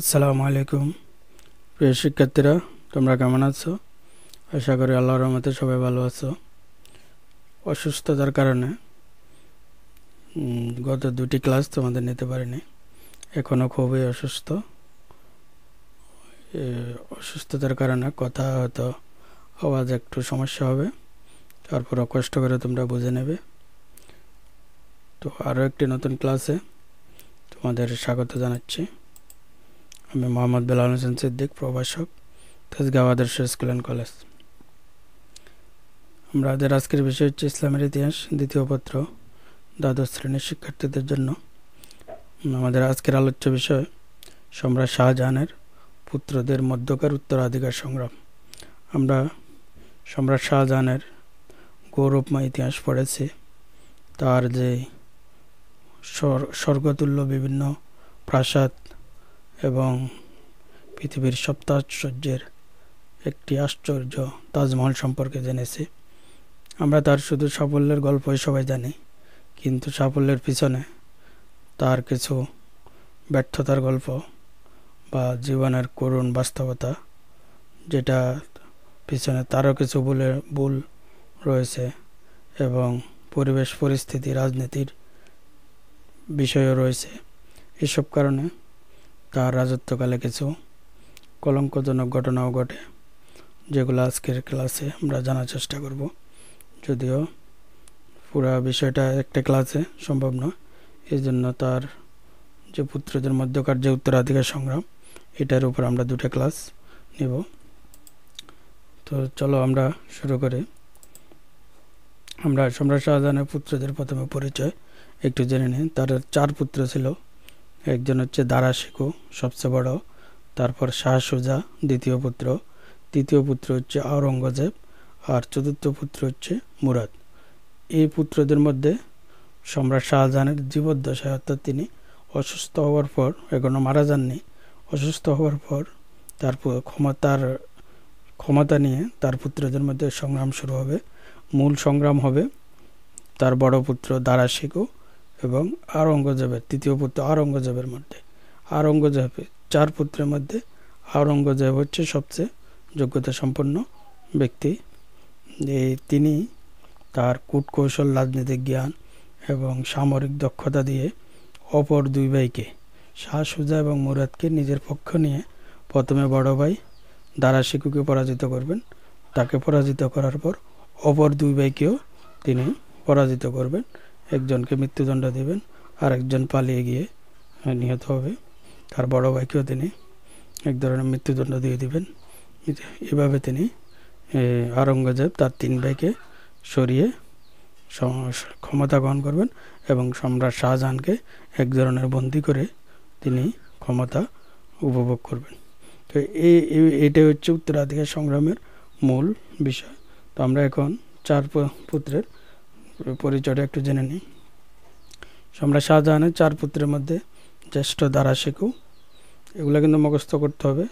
আসসালামু আলাইকুম প্রিয় শিক্ষার্থীরা, তোমরা কেমন আছো? আশা করি আল্লাহর রহমতে সবাই ভালো আছো। অসুস্থতার কারণে গত দুটি ক্লাস তোমাদের নিতে পারিনি। এখনও খুবই অসুস্থ। অসুস্থতার কারণে কথা হয়তো আওয়াজ একটু সমস্যা হবে, তারপরও কষ্ট করে তোমরা বুঝে নেবে। তো আরও একটি নতুন ক্লাসে তোমাদের স্বাগত জানাচ্ছি। আমি মোহাম্মদ বেলাল হোসেন সিদ্দিক, প্রভাষক, তেজগাঁও আদর্শ স্কুল অ্যান্ড কলেজ। আমাদের আজকের বিষয় হচ্ছে ইসলামের ইতিহাস, দ্বিতীয় পত্র, দ্বাদশ শ্রেণীর শিক্ষার্থীদের জন্য। আমাদের আজকের আলোচ্য বিষয় সম্রাট শাহজাহানের পুত্রদের মধ্যকার উত্তরাধিকার সংগ্রাম। আমরা সম্রাট শাহজাহানের গৌরবময় ইতিহাস পড়েছি। তার যে স্বর্গতুল্য বিভিন্ন প্রাসাদ এবং পৃথিবীর সপ্তাশ্চর্যের একটি আশ্চর্য তাজমহল সম্পর্কে জেনেছি। আমরা তার শুধু সাফল্যের গল্পই সবাই জানি, কিন্তু সাফল্যের পিছনে তার কিছু ব্যর্থতার গল্প বা জীবনের করুণ বাস্তবতা, যেটা পিছনে তারও কিছু ভুল রয়েছে এবং পরিবেশ পরিস্থিতি রাজনীতির বিষয়ও রয়েছে। এসব কারণে তার রাজত্বকালে কিছু কলঙ্কজনক ঘটনাও ঘটে, যেগুলো আজকের ক্লাসে আমরা জানার চেষ্টা করব। যদিও পুরা বিষয়টা একটা ক্লাসে সম্ভব নয়, এই জন্য তার যে পুত্রদের মধ্যকার যে উত্তরাধিকার সংগ্রাম, এটার উপর আমরা দুটো ক্লাস নেব। তো চলো আমরা শুরু করি। আমরা সম্রাট শাহজাহানের পুত্রদের প্রথমে পরিচয় একটু জেনে নিই। তার 4 পুত্র ছিল। একজন হচ্ছে দারা শিকো, সবচেয়ে বড়, তারপর শাহ সুজা দ্বিতীয় পুত্র, তৃতীয় পুত্র হচ্ছে আওরঙ্গজেব, আর চতুর্থ পুত্র হচ্ছে মুরাদ। এই পুত্রদের মধ্যে সম্রাট শাহজাহানের জীবদ্দশায়, অর্থাৎ তিনি অসুস্থ হওয়ার পর, এখনো মারা যাননি, অসুস্থ হওয়ার পর তার ক্ষমতা নিয়ে তার পুত্রদের মধ্যে সংগ্রাম শুরু হবে। মূল সংগ্রাম হবে তার বড় পুত্র দারা শিকো এবং আওরঙ্গজেবের তৃতীয় পুত্র আওরঙ্গজেবের মধ্যে। আওরঙ্গজেবের 4 পুত্রের মধ্যে আওরঙ্গজেব হচ্ছে সবচেয়ে যোগ্যতা সম্পন্ন ব্যক্তি। তিনি তার কূটকৌশল, রাজনৈতিক জ্ঞান এবং সামরিক দক্ষতা দিয়ে অপর 2 ভাইকে, শাহ সুজা এবং মুরাদকে নিজের পক্ষ নিয়ে প্রথমে বড় ভাই দারা শিকোকে পরাজিত করবেন। তাকে পরাজিত করার পর অপর 2 ভাইকেও তিনি পরাজিত করবেন। একজনকে মৃত্যুদণ্ড দেবেন, আর একজন পালিয়ে গিয়ে নিহত হবে। তার বড় ভাইকেও তিনি এক ধরনের মৃত্যুদণ্ড দিয়ে দিবেন। এভাবে তিনি আওরঙ্গজেব তার 3 ভাইকে সরিয়ে ক্ষমতা গ্রহণ করবেন এবং সম্রাট শাহজাহানকে এক ধরনের বন্দি করে তিনি ক্ষমতা উপভোগ করবেন। তো এইটাই হচ্ছে উত্তরাধিকার সংগ্রামের মূল বিষয়। তো আমরা এখন 4 পুত্রের পরিচয়টা একটু জেনে নিই। সম্রাট শাহজাহানের 4 পুত্রের মধ্যে জ্যেষ্ঠ দারা শিকো, এগুলো কিন্তু মুখস্থ করতে হবে।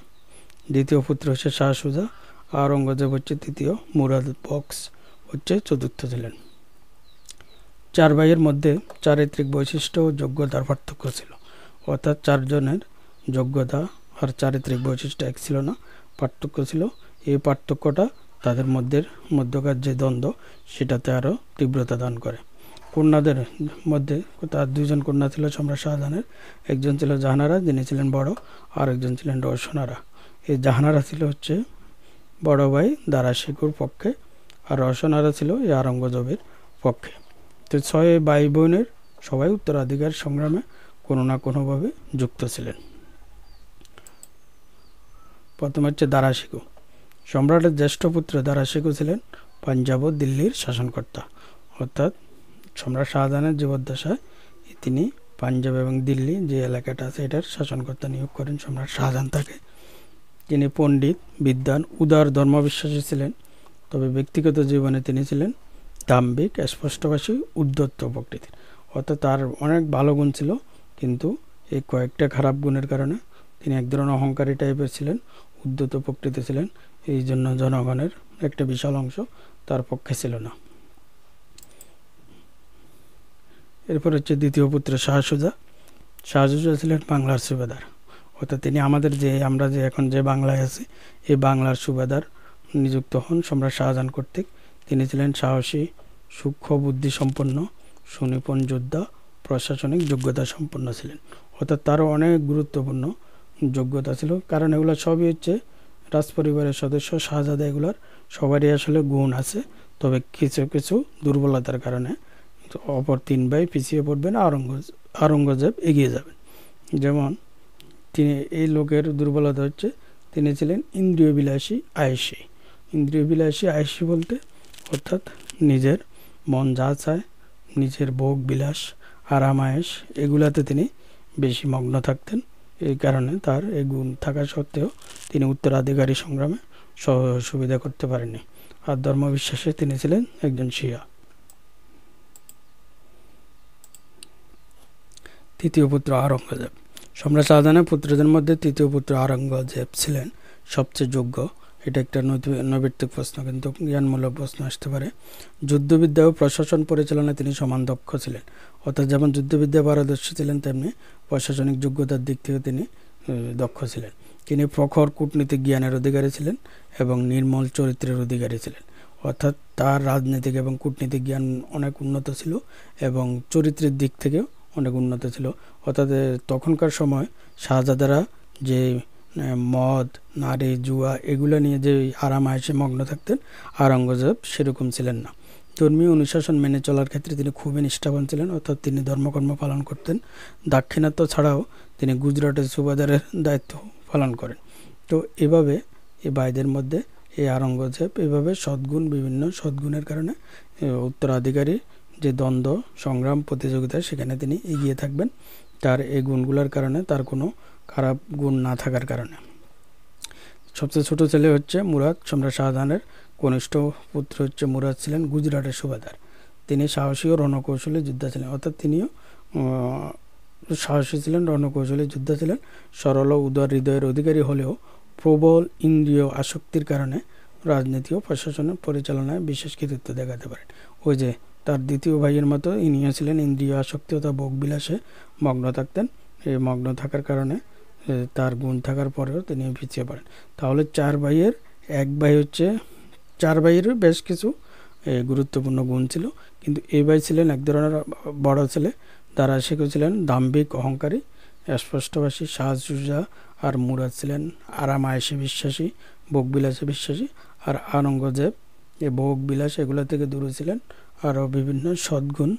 দ্বিতীয় পুত্র হচ্ছে শাহ সুজা, আওরঙ্গজেব হচ্ছে তৃতীয়, মুরাদ বক্স হচ্ছে চতুর্থ ছিলেন। 4 ভাইয়ের মধ্যে চারিত্রিক বৈশিষ্ট্য ও যোগ্যতার পার্থক্য ছিল, অর্থাৎ 4 জনের যোগ্যতা আর চারিত্রিক বৈশিষ্ট্য এক ছিল না, পার্থক্য ছিল। এই পার্থক্যটা তাদের মধ্যকার যে দ্বন্দ্ব, সেটাতে আরও তীব্রতা দান করে। কন্যাদের মধ্যে তার 2 জন কন্যা ছিল সম্রাট শাহজাহানের। একজন ছিল জাহানারা, যিনি ছিলেন বড়, আর একজন ছিলেন রওশনারা। এই জাহানারা ছিল হচ্ছে বড় ভাই দারা শিকোর পক্ষে, আর রওশনারা ছিল এই আওরঙ্গজেবের পক্ষে। তো 6 ভাই বোনের সবাই উত্তরাধিকার সংগ্রামে কোনো না কোনোভাবে যুক্ত ছিলেন। প্রথমে হচ্ছে দারা শিকো। সম্রাটের জ্যেষ্ঠ পুত্র দারা শিকো ছিলেন পাঞ্জাব ও দিল্লির শাসনকর্তা, অর্থাৎ সম্রাট শাহজাহানের জীবদ্দশায় তিনি পাঞ্জাব এবং দিল্লি যে এলাকাটা আছে এটার শাসনকর্তা নিয়োগ করেন সম্রাট শাহজাহান তাকে। তিনি পণ্ডিত, বিদ্বান, উদার ধর্মবিশ্বাসী ছিলেন। তবে ব্যক্তিগত জীবনে তিনি ছিলেন দাম্ভিক, স্পষ্টভাষী, উদ্ধত প্রকৃতির। অর্থাৎ তার অনেক ভালো গুণ ছিল, কিন্তু এই কয়েকটা খারাপ গুণের কারণে তিনি এক ধরনের অহংকারী টাইপের ছিলেন, উদ্ধত প্রকৃতি ছিলেন। এই জন্য জনগণের একটা বিশাল অংশ তার পক্ষে ছিল না। এরপর হচ্ছে দ্বিতীয় পুত্র শাহ সুজা। শাহ সুজা ছিলেন বাংলার সুবেদার, অর্থাৎ তিনি আমাদের আমরা যে এখন যে বাংলায় আছি এই বাংলার সুবাদার নিযুক্ত হন সম্রাট শাহজাহান কর্তৃক। তিনি ছিলেন সাহসী, সূক্ষ্ম বুদ্ধি সম্পন্ন, সুনিপুণ যোদ্ধা, প্রশাসনিক যোগ্যতা সম্পন্ন ছিলেন। অর্থাৎ তারও অনেক গুরুত্বপূর্ণ যোগ্যতা ছিল, কারণ এগুলো সবই হচ্ছে রাজপরিবারের সদস্য। শাহজাদা এগুলার সবারই আসলে গুণ আছে, তবে কিছু কিছু দুর্বলতার কারণে অপর 3 ভাই পিছিয়ে পড়বেন, আওরঙ্গজেব এগিয়ে যাবেন। যেমন তিনি এই লোকের দুর্বলতা হচ্ছে তিনি ছিলেন ইন্দ্রিয় বিলাসী আয়েশী। ইন্দ্রিয় বিলাসী আয়েশী বলতে অর্থাৎ নিজের মন যা চায়, নিজের ভোগ বিলাস আরাম আয়েশ এগুলাতে তিনি বেশি মগ্ন থাকতেন। এই কারণে তার এই গুণ থাকা সত্ত্বেও তিনি উত্তরাধিকারী সংগ্রামে সুবিধা করতে পারেননি। আর ধর্মবিশ্বাসে তিনি ছিলেন একজন শিয়া। তৃতীয় পুত্র আওরঙ্গজেব। সম্রাট শাহজাহানের পুত্রদের মধ্যে তৃতীয় পুত্র আওরঙ্গজেব ছিলেন সবচেয়ে যোগ্য। এটা একটা নৈতিক প্রশ্ন, কিন্তু জ্ঞানমূলক প্রশ্ন আসতে পারে। যুদ্ধবিদ্যা ও প্রশাসন পরিচালনায় তিনি সমান দক্ষ ছিলেন। অর্থাৎ যেমন যুদ্ধবিদ্যা পারদর্শী ছিলেন, তেমনি প্রশাসনিক যোগ্যতার দিক থেকে তিনি দক্ষ ছিলেন। তিনি প্রখর কূটনীতিক জ্ঞানের অধিকারী ছিলেন এবং নির্মল চরিত্রের অধিকারী ছিলেন। অর্থাৎ তার রাজনৈতিক এবং কূটনীতিক জ্ঞান অনেক উন্নত ছিল এবং চরিত্রের দিক থেকেও অনেক উন্নত ছিল। অর্থাৎ তখনকার সময় শাহজাদারা যে মদ, নারী, জুয়া এগুলো নিয়ে যে আরাম আয়েশে মগ্ন থাকতেন, আওরঙ্গজেব সেরকম ছিলেন না। ধর্মীয় অনুশাসন মেনে চলার ক্ষেত্রে তিনি খুবই নিষ্ঠাবান ছিলেন। অর্থাৎ তিনি ধর্মকর্ম পালন করতেন। দাক্ষিণাত্য ছাড়াও তিনি গুজরাটের সুবাদারের দায়িত্ব পালন করেন। তো এভাবে এই ভাইদের মধ্যে এই আওরঙ্গজেব এভাবে বিভিন্ন সদ্গুণের কারণে উত্তরাধিকারী যে দ্বন্দ্ব, সংগ্রাম, প্রতিযোগিতা সেখানে তিনি এগিয়ে থাকবেন, তার এই গুণগুলোর কারণে, তার কোনো খারাপ গুণ না থাকার কারণে। সবচেয়ে ছোট ছেলে হচ্ছে মুরাদ। সম্রাট শাহজাহানের কনিষ্ঠ পুত্র হচ্ছে মুরাদ ছিলেন গুজরাটের সুবাদার। তিনি সাহসী ও রণকৌশলী যোদ্ধা ছিলেন। অর্থাৎ তিনিও সাহসী ছিলেন, রণকৌশলী যোদ্ধা ছিলেন। সরল ও উদার হৃদয়ের অধিকারী হলেও প্রবল ইন্দ্রিয় আসক্তির কারণে রাজনীতি ও প্রশাসনের পরিচালনায় বিশেষ কৃতিত্ব দেখাতে পারেন। ওই যে তার দ্বিতীয় ভাইয়ের মতো ইনিও ছিলেন ইন্দ্রিয় আসক্তি ও ভোগ বিলাসে মগ্ন থাকতেন। এই মগ্ন থাকার কারণে তার গুণ থাকার পরেও তিনি পিছিয়ে পড়েন। তাহলে 4 ভাইয়ের এক ভাই হচ্ছে 4 ভাইয়েরও বেশ কিছু গুরুত্বপূর্ণ গুণ ছিল, কিন্তু এই ভাই ছিলেন এক ধরনের বড় ছেলে। দারাশিকও ছিলেন দাম্ভিক, অহংকারী, স্পষ্টভাষী, সাহসুজা। আর মুরাদ ছিলেন আরাম আয়েশে বিশ্বাসী, ভোগ বিলাসে বিশ্বাসী। আর আওরঙ্গজেব এই ভোগ বিলাস এগুলো থেকে দূরে ছিলেন, আরও বিভিন্ন সদ্গুণ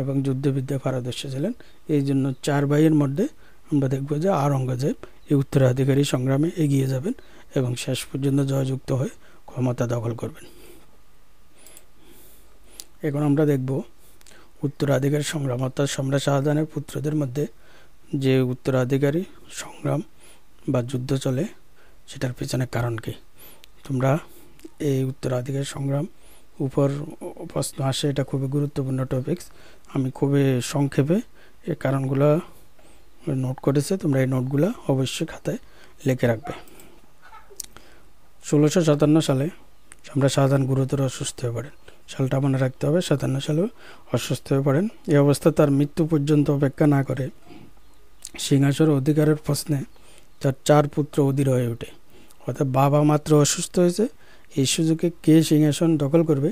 এবং যুদ্ধবিদ্যায় পারদর্শী ছিলেন। এই জন্য 4 ভাইয়ের মধ্যে আমরা দেখব যে আওরঙ্গজেব এই উত্তরাধিকারী সংগ্রামে এগিয়ে যাবেন এবং শেষ পর্যন্ত জয়যুক্ত হয়ে ক্ষমতা দখল করবেন। এখন আমরা দেখব উত্তরাধিকারী সংগ্রাম, অর্থাৎ সম্রাট শাহজাহানের পুত্রদের মধ্যে যে উত্তরাধিকারী সংগ্রাম বা যুদ্ধ চলে সেটার পেছনে কারণ কি। তোমরা এই উত্তরাধিকারী সংগ্রাম উপর প্রশ্ন আসে, এটা খুবই গুরুত্বপূর্ণ টপিকস। আমি খুবই সংক্ষেপে এই কারণগুলো নোট করেছি, তোমরা এই নোটগুলো অবশ্যই খাতায় লিখে রাখবে। 1657 সালে সম্রাট শাহজাহান গুরুতর অসুস্থ হয়ে পড়েন। সালটা মনে রাখতে হবে, 57 সালে অসুস্থ হয়ে পড়েন। এই অবস্থা তার মৃত্যু পর্যন্ত অপেক্ষা না করে সিংহাসন অধিকারের প্রশ্নে তার 4 পুত্র অধীর হয়ে ওঠে। অর্থাৎ বাবা মাত্র অসুস্থ হয়েছে, এই সুযোগে কে সিংহাসন দখল করবে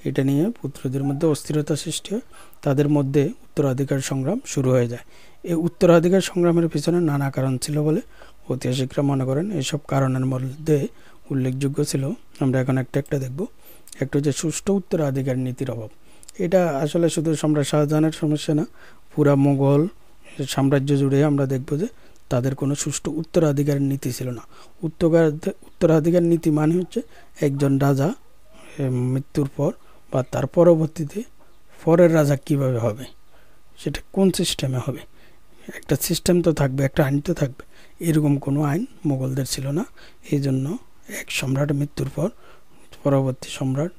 এটা নিয়ে পুত্রদের মধ্যে অস্থিরতা সৃষ্টি হয়। তাদের মধ্যে উত্তরাধিকার সংগ্রাম শুরু হয়ে যায়। এই উত্তরাধিকার সংগ্রামের পিছনে নানা কারণ ছিল বলে ঐতিহাসিকরা মনে করেন। এইসব কারণের মধ্যে উল্লেখযোগ্য ছিল, আমরা এখন একটা একটা দেখব। একটা হচ্ছে সুষ্ঠু উত্তরাধিকার নীতির অভাব। এটা আসলে শুধু সম্রাট শাহজাহানের সমস্যা না, পুরা মোগল সাম্রাজ্য জুড়ে আমরা দেখব যে তাদের কোনো সুষ্ঠু উত্তরাধিকার নীতি ছিল না। উত্তরাধিকার নীতি মানে হচ্ছে একজন রাজা মৃত্যুর পর বা তার পরবর্তীতে পরের রাজা কিভাবে হবে, সেটা কোন সিস্টেমে হবে, একটা সিস্টেম তো থাকবে, একটা আইন তো থাকবে। এরকম কোনো আইন মোগলদের ছিল না। এই জন্য এক সম্রাট মৃত্যুর পর পরবর্তী সম্রাট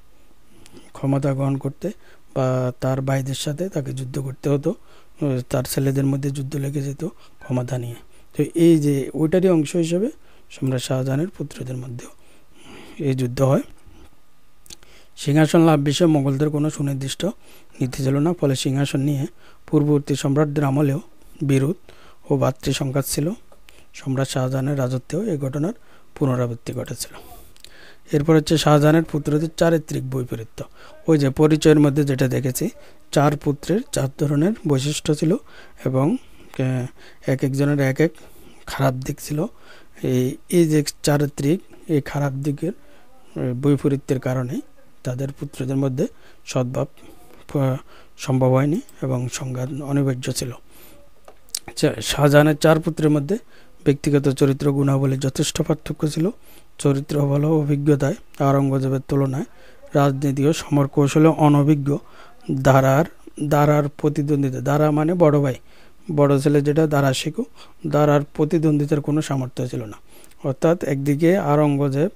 ক্ষমতা গ্রহণ করতে বা তার ভাইদের সাথে তাকে যুদ্ধ করতে হতো, তার ছেলেদের মধ্যে যুদ্ধ লেগে যেত ক্ষমতা নিয়ে। তো এই যে ওইটারই অংশ হিসেবে সম্রাট শাহজাহানের পুত্রদের মধ্যেও এই যুদ্ধ হয়। সিংহাসন লাভ বিষয়ে মোগলদের কোনো সুনির্দিষ্ট নীতি ছিল না, ফলে সিংহাসন নিয়ে পূর্ববর্তী সম্রাটদের আমলেও বিরোধ ও ভাতৃসংঘাত ছিল। সম্রাট শাহজাহানের রাজত্বেও এই ঘটনার পুনরাবৃত্তি ঘটেছিল। এরপর হচ্ছে শাহজাহানের পুত্রদের চারিত্রিক বৈপরীত্য। ওই যে পরিচয়ের মধ্যে যেটা দেখেছি, 4 পুত্রের 4 ধরনের বৈশিষ্ট্য ছিল এবং এক একজনের এক এক খারাপ দিক ছিল। এই যে চারিত্রিক এই খারাপ দিকের বৈপরীত্যের কারণে তাদের পুত্রদের মধ্যে সদ্ভাব সম্ভব হয়নি এবং সংঘাত অনিবার্য ছিল। শাহজাহানের 4 পুত্রের মধ্যে ব্যক্তিগত চরিত্র গুণাবলী যথেষ্ট পার্থক্য ছিল। চরিত্র ভালো অভিজ্ঞতায় আওরঙ্গজেবের তুলনায় রাজনীতি ও সমর কৌশলে অনভিজ্ঞ। দারার প্রতিদ্বন্দ্বিতা, দারা মানে বড় ভাই, বড় ছেলে যেটা দারা শিখু, দারার প্রতিদ্বন্দ্বিতার কোনো সামর্থ্য ছিল না। অর্থাৎ একদিকে আওরঙ্গজেব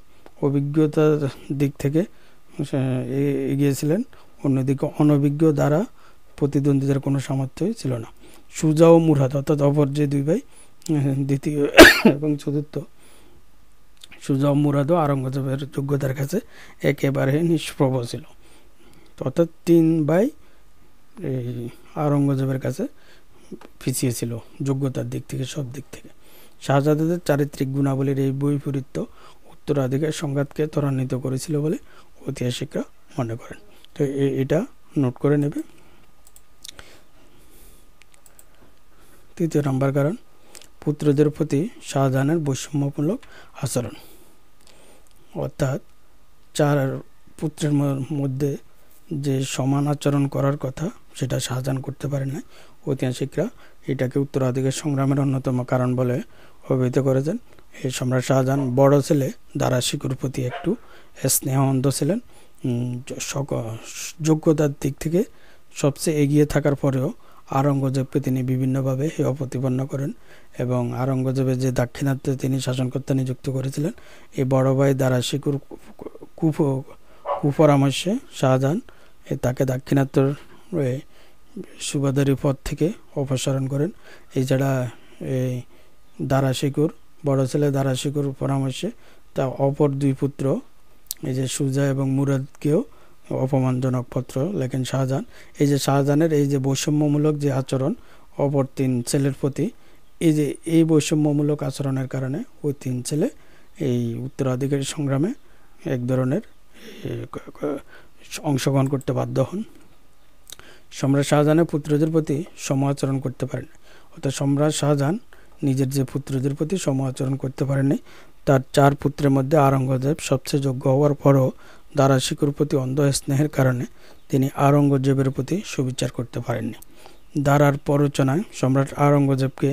অভিজ্ঞতার দিক থেকে এগিয়েছিলেন, অন্যদিকে অনভিজ্ঞ দ্বারা প্রতিদ্বন্দ্বিতার কোনো সামর্থ্যই ছিল না। সুজা ও মুরাদ অর্থাৎ অপর যে 2 ভাই, দ্বিতীয় এবং চতুর্থ, সুজা ও মুরাদও আওরঙ্গজেবের যোগ্যতার কাছে একেবারে নিষ্প্রভ ছিল। অর্থাৎ 3 ভাই এই আওরঙ্গজেবের কাছে পিছিয়ে ছিল যোগ্যতার দিক থেকে, সব দিক থেকে। শাহজাদাদের চারিত্রিক গুণাবলীর এই বৈপরীত্য উত্তরাধিকার সংঘাতকে ত্বরান্বিত করেছিল বলে ঐতিহাসিকরা মনে করেন। তো এটা নোট করে নেবে। 3য় নম্বর কারণ, পুত্রদের প্রতি শাহজাহানের বৈষম্যমূলক আচরণ। অর্থাৎ 4 পুত্রের মধ্যে যে সমান আচরণ করার কথা সেটা শাহজাহান করতে পারেন না। ঐতিহাসিকরা এটাকে উত্তরাধিকার সংগ্রামের অন্যতম কারণ বলে অভিহিত করেছেন। এই সম্রাট শাহজাহান বড় ছেলে দারা শিকুর প্রতি একটু স্নেহ অন্ধ ছিলেন। যোগ্যতার দিক থেকে সবচেয়ে এগিয়ে থাকার পরেও আওরঙ্গজেবকে তিনি বিভিন্নভাবে হেয় প্রতিপন্ন করেন এবং আওরঙ্গজেবের যে দাক্ষিণাত্যে তিনি শাসনকর্তা নিযুক্ত করেছিলেন, এই বড় ভাই দারা শিকুর কুপরামর্শে শাহজাহান তাকে দাক্ষিণাত্যর সুবাদারি পদ থেকে অপসারণ করেন। এছাড়া এই দারা শিকুর বড় ছেলে দারা শিকুর পরামর্শে তা অপর 2 পুত্র এই যে সুজা এবং মুরাদকেও অপমানজনক পত্র লেখেন শাহজাহান। এই যে শাহজাহানের এই যে বৈষম্যমূলক যে আচরণ অপর 3 ছেলের প্রতি, এই বৈষম্যমূলক আচরণের কারণে ওই 3 ছেলে এই উত্তরাধিকারী সংগ্রামে এক ধরনের অংশগ্রহণ করতে বাধ্য হন। সম্রাট শাহজাহানের পুত্রদের প্রতি সম আচরণ করতে পারেন। অর্থাৎ সম্রাট শাহজাহান নিজের যে পুত্রদের প্রতি সম আচরণ করতে পারেননি। তার 4 পুত্রের মধ্যে আওরঙ্গজেব সবচেয়ে যোগ্য হওয়ার পরও দারা শিকুর প্রতি অন্ধ স্নেহের কারণে তিনি আওরঙ্গজেবের প্রতি সুবিচার করতে পারেননি। দারার প্ররোচনায় সম্রাট আওরঙ্গজেবকে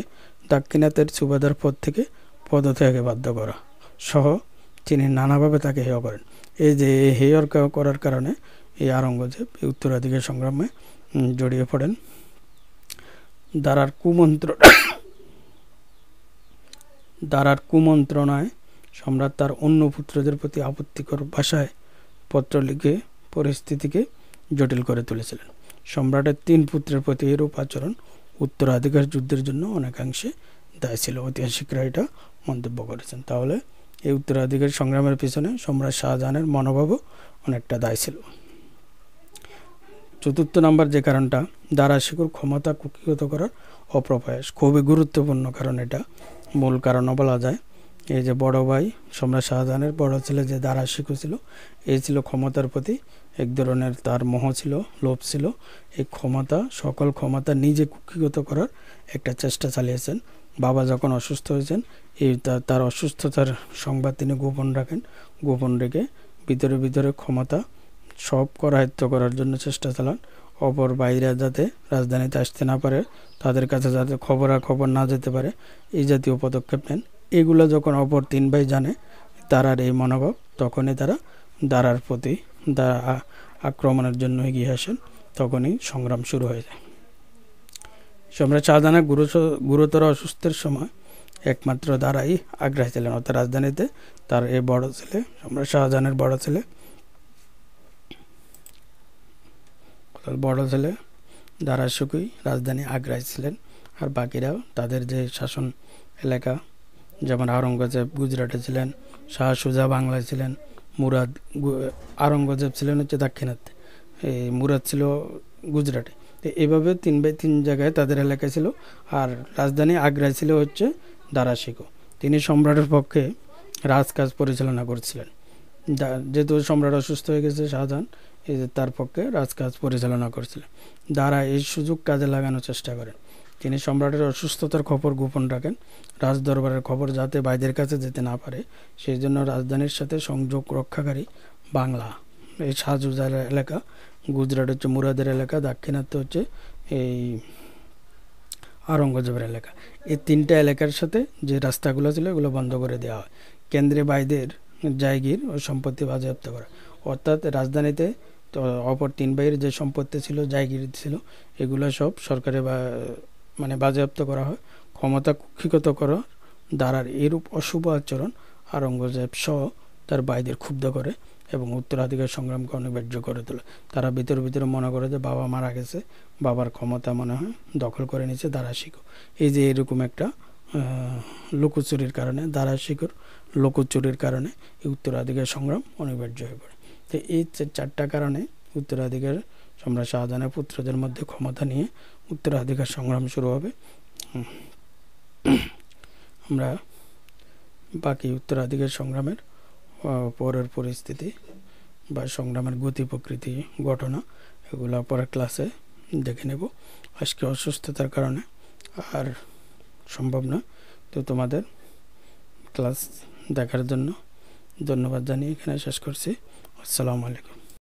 দাক্ষিণাত্যের সুবাদার পদ থেকে পদত্যাগে বাধ্য করা সহ তিনি নানাভাবে তাকে হেয় করেন। এই যে হেয় করার কারণে এই আওরঙ্গজেব এই উত্তরাধিকার সংগ্রামে জড়িয়ে পড়েন। দারার কুমন্ত্রণায় সম্রাট তার অন্য পুত্রদের প্রতি আপত্তিকর ভাষায় পত্র লিখে পরিস্থিতিকে জটিল করে তুলেছিলেন। সম্রাটের 3 পুত্রের প্রতি এরূপ আচরণ উত্তরাধিকার যুদ্ধের জন্য অনেকাংশে দায়ী ছিল। ঐতিহাসিকরা এটা মন্তব্য করেছেন। তাহলে এই উত্তরাধিকার সংগ্রামের পিছনে সম্রাট শাহজাহানের মনোভাবও অনেকটা দায়ী ছিল। 4র্থ নম্বর যে কারণটা, দারা শিকুর ক্ষমতা কুক্ষিগত করার অপ্রয়াস। খুবই গুরুত্বপূর্ণ কারণ, এটা মূল কারণও বলা যায়। এই যে বড় ভাই সম্রাট শাহজাহানের বড় ছেলে যে দারা শিকু ছিল, এই ছিল ক্ষমতার প্রতি এক ধরনের তার মোহ ছিল, লোভ ছিল। এই সকল ক্ষমতা নিজে কুক্ষিগত করার একটা চেষ্টা চালিয়েছেন। বাবা যখন অসুস্থ হয়েছেন, তার অসুস্থতার সংবাদ তিনি গোপন রেখে ভিতরে ক্ষমতা সব করায়ত্ত করার জন্য চেষ্টা চালান। অপর ভাইরা যাতে রাজধানীতে আসতে না পারে, তাদের কাছে যাতে খবর না যেতে পারে, এই জাতীয় পদক্ষেপ নেন। এগুলো যখন অপর 3 ভাই জানে তারার এই মনোভাব, তখনই তারা দারার প্রতি আক্রমণের জন্য এগিয়ে আসেন। তখনই সংগ্রাম শুরু হয়ে যায়। সম্রাট শাহজাহানের গুরুতর অসুস্থের সময় একমাত্র দারাই আগ্রায় ছিলেন। অর্থাৎ রাজধানীতে তার এই বড় ছেলে, সম্রাট শাহজাহানের বড় ছেলে দারা শিকুই রাজধানী আগ্রায় ছিলেন। আর বাকিরাও তাদের যে শাসন এলাকা, যেমন আওরঙ্গজেব গুজরাটে ছিলেন, শাহ সুজা বাংলায় ছিলেন, মুরাদ আওরঙ্গজেব ছিলেন হচ্ছে দাক্ষিণাত্যে, এই মুরাদ ছিল গুজরাটে। তো এইভাবে 3 জায়গায় তাদের এলাকায় ছিল। আর রাজধানী আগ্রায় ছিল হচ্ছে দারা শিকু। তিনি সম্রাটের পক্ষে রাজকাজ পরিচালনা করছিলেন। যেহেতু সম্রাট অসুস্থ হয়ে গেছে, শাহজাহান এই যে তার পক্ষে রাজকাজ পরিচালনা করছিলেন। দারা এই সুযোগ কাজে লাগানোর চেষ্টা করেন। তিনি সম্রাটের অসুস্থতার খবর গোপন রাখেন, রাজদরবারের খবর যাতে বাইরের কাছে যেতে না পারে, সেই জন্য রাজধানীর সাথে সংযোগ রক্ষাকারী বাংলা, এই শাহজুজার এলাকা, গুজরাট হচ্ছে মুরাদের এলাকা, দাক্ষিণাত্য হচ্ছে এই আওরঙ্গজেবের এলাকা, এই তিনটা এলাকার সাথে যে রাস্তাগুলো ছিল এগুলো বন্ধ করে দেওয়া হয়। কেন্দ্রে বাইদের জায়গির ও সম্পত্তি বাজেয়াপ্ত করা, অর্থাৎ রাজধানীতে তো অপর তিন ভাইয়ের যে সম্পত্তি ছিল, জায়গির ছিল, এগুলো সব সরকারে মানে বাজেয়াপ্ত করা হয়। ক্ষমতা কুক্ষিগত করার দ্বারার এরূপ অশুভ আচরণ আওরঙ্গজেব সহ তার ভাইদের ক্ষুব্ধ করে এবং উত্তরাধিকার সংগ্রামকে অনিবার্য করে তোলে। তারা ভিতরে ভিতরে মনে করে যে বাবা মারা গেছে, বাবার ক্ষমতা মনে হয় দখল করে নিচ্ছে দারা শিকো। এই যে এরকম একটা লুকোচুরির কারণে, দারা শিকোর লুকোচুরির কারণে এই উত্তরাধিকার সংগ্রাম অনিবার্য হয়ে পড়ে। তো এই চারটা কারণে উত্তরাধিকার সম্রাট শাহজাহানের পুত্রদের মধ্যে ক্ষমতা নিয়ে উত্তরাধিকার সংগ্রাম শুরু হবে। আমরা বাকি উত্তরাধিকার সংগ্রামের পরের পরিস্থিতি বা সংগ্রামের গতি প্রকৃতি ঘটনা এগুলো পরের ক্লাসে দেখে নেব। আজকে অসুস্থতার কারণে আর সম্ভব না। তো তোমাদের ক্লাস দেখার জন্য ধন্যবাদ জানিয়ে এখানে শেষ করছি। আসসালামু আলাইকুম।